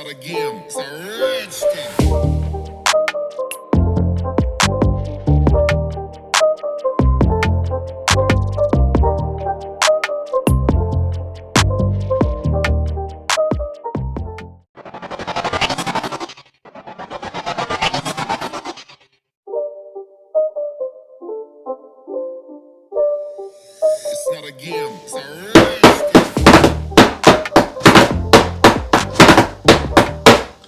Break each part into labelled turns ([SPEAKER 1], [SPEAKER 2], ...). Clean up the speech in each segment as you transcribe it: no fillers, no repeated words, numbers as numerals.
[SPEAKER 1] not a game, it's a rich thing. It's not a game, it's a rich thing.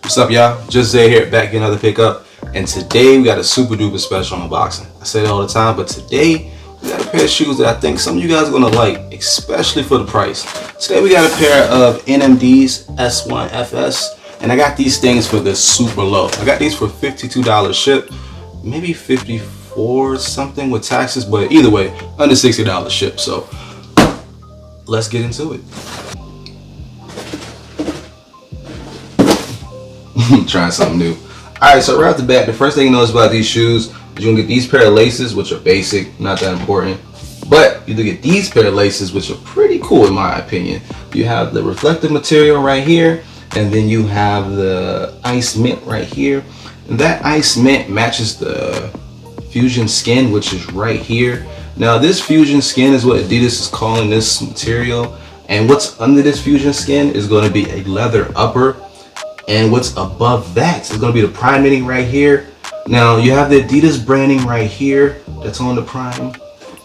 [SPEAKER 2] What's up, y'all? Justzay here, back with another pickup, and today we got a super duper special unboxing. I say it all the time, but today we got a pair of shoes that I think some of you guys are gonna like, especially for the price. Today we got a pair of NMDs S1 FS, and I got these things for the super low. I got these for $52 ship, maybe 54 something with taxes, but either way, under $60 ship. So let's get into it. Trying something new. Alright, so right off the bat, the first thing you notice about these shoes is you're gonna get these pair of laces, which are basic, not that important. But you do get these pair of laces, which are pretty cool in my opinion. You have the reflective material right here, and then you have the ice mint right here. And that ice mint matches the fusion skin, which is right here. Now this fusion skin is what Adidas is calling this material, and what's under this fusion skin is going to be a leather upper. And what's above that is going to be the prime knitting right here. Now you have the Adidas branding right here that's on the prime.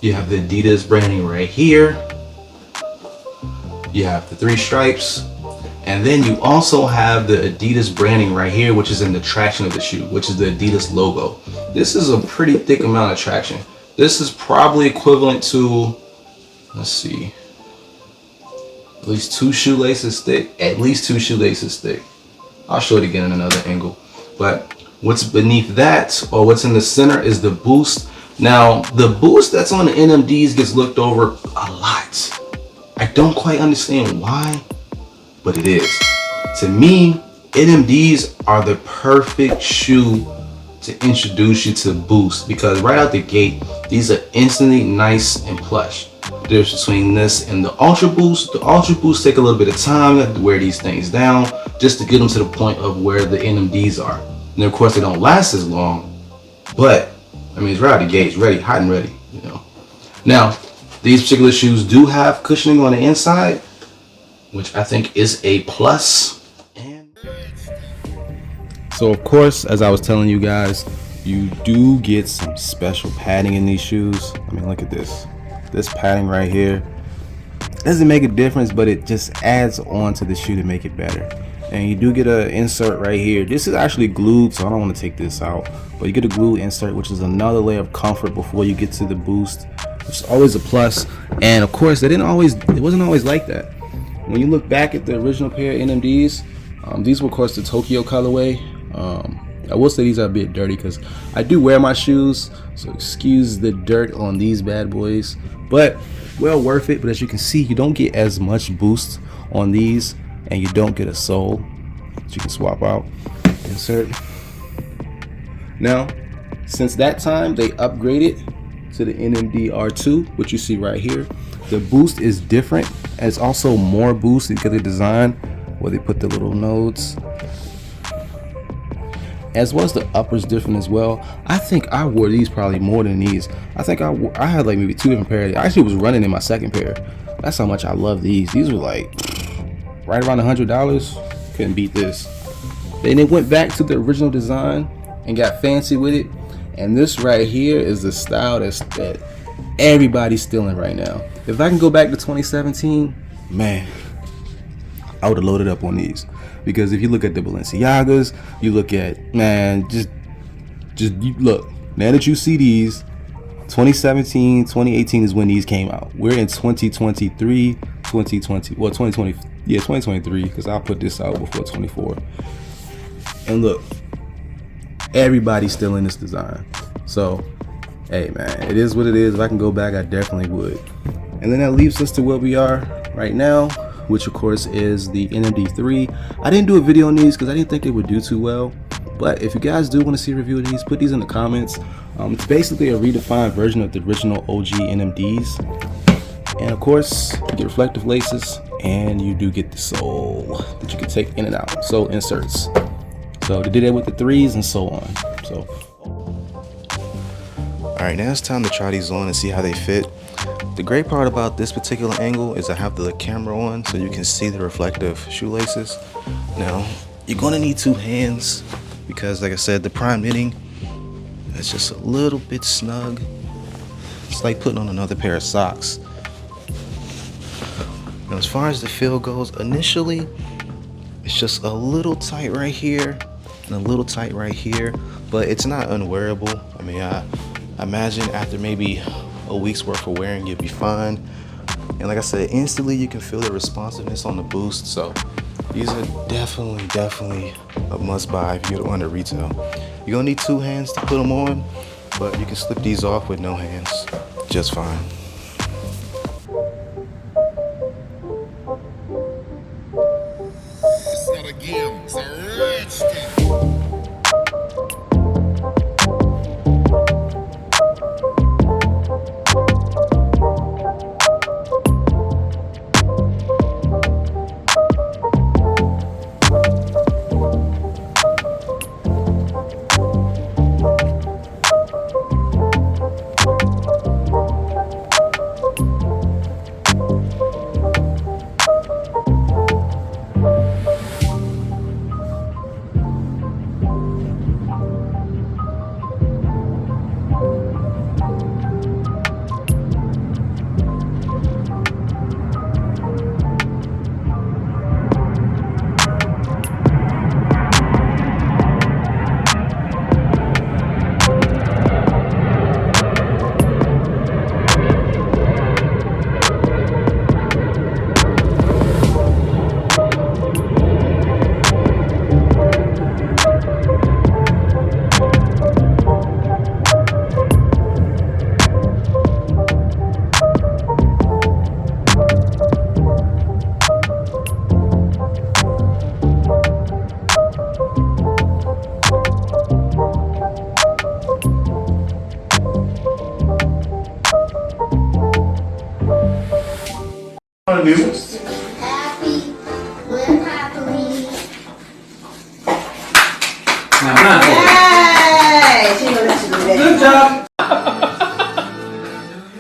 [SPEAKER 2] You have the Adidas branding right here. You have the 3 stripes. And then you also have the Adidas branding right here, which is in the traction of the shoe, which is the Adidas logo. This is a pretty thick amount of traction. This is probably equivalent to, let's see, at least 2 shoelaces thick. At least 2 shoelaces thick. I'll show it again in another angle. But what's beneath that, or what's in the center, is the boost. Now, the boost that's on the NMDs gets looked over a lot. I don't quite understand why, but it is. To me, NMDs are the perfect shoe to introduce you to boost, because right out the gate, these are instantly nice and plush. There's between this and the Ultra Boost. The Ultra Boost take a little bit of time to wear these things down, just to get them to the point of where the NMDs are. And of course, they don't last as long, but I mean, it's right out the gate, it's ready, hot and ready, you know. Now, these particular shoes do have cushioning on the inside, which I think is a plus. And so, of course, as I was telling you guys, you do get some special padding in these shoes. I mean, look at this. This padding right here doesn't make a difference, but it just adds on to the shoe to make it better. And you do get an insert right here. This is actually glued, so I don't want to take this out, but you get a glue insert, which is another layer of comfort before you get to the boost, which is always a plus. And of course, it wasn't always like that. When you look back at the original pair of NMDs, these were of course the Tokyo colorway. I will say these are a bit dirty because I do wear my shoes, so excuse the dirt on these bad boys, but well worth it. But as you can see, you don't get as much boost on these, and you don't get a sole that you can swap out, insert. Now, since that time, they upgraded to the NMD R2, which you see right here. The boost is different, and it's also more boost because of the design where they put the little nodes, as well as the uppers different as well. I think I wore these probably more than these. I think I had like maybe 2 different pairs. I actually was running in my second pair. That's how much I love these. These were like right around $100. Couldn't beat this. Then they went back to the original design and got fancy with it. And this right here is the style that everybody's stealing right now. If I can go back to 2017, man, I would have loaded up on these. Because if you look at the Balenciagas, you look at, man, just you look, now that you see these, 2017, 2018 is when these came out. We're in 2023, 2020, well, 2020, yeah, 2023, because I'll put this out before 24. And look, everybody's still in this design. So, hey man, it is what it is. If I can go back, I definitely would. And then that leaves us to where we are right now, which of course is the NMD3. I didn't do a video on these because I didn't think they would do too well. But if you guys do want to see a review of these, put these in the comments. It's basically a redefined version of the original OG NMDs. And of course, you get reflective laces, and you do get the sole that you can take in and out. So inserts. So they did that with the 3s and so on. So.
[SPEAKER 3] All right, now it's time to try these on and see how they fit. The great part about this particular angle is I have the camera on so you can see the reflective shoelaces. Now, you're gonna need 2 hands because like I said, the prime knitting is just a little bit snug. It's like putting on another pair of socks. Now, as far as the feel goes, initially, it's just a little tight right here and a little tight right here, but it's not unwearable. I mean, I imagine after maybe a week's worth of wearing, you'll be fine. And like I said, instantly you can feel the responsiveness on the boost. So these are definitely a must buy if you get one to retail. You're gonna need 2 hands to put them on, but you can slip these off with no hands just fine.
[SPEAKER 1] It's not a game, it's a rich thing.
[SPEAKER 4] Happy, live happily.
[SPEAKER 5] Hey, she knows what to do. Good job.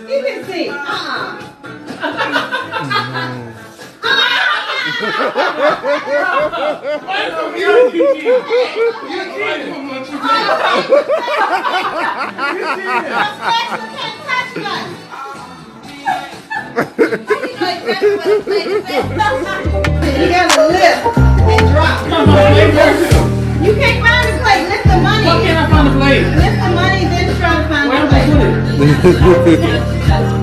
[SPEAKER 5] You can see. You gotta lift and drop. You can't find the plate. Lift the money.
[SPEAKER 6] Why can't I find the plate?
[SPEAKER 5] Lift the money, then try to find the plate.
[SPEAKER 6] Where am I put it?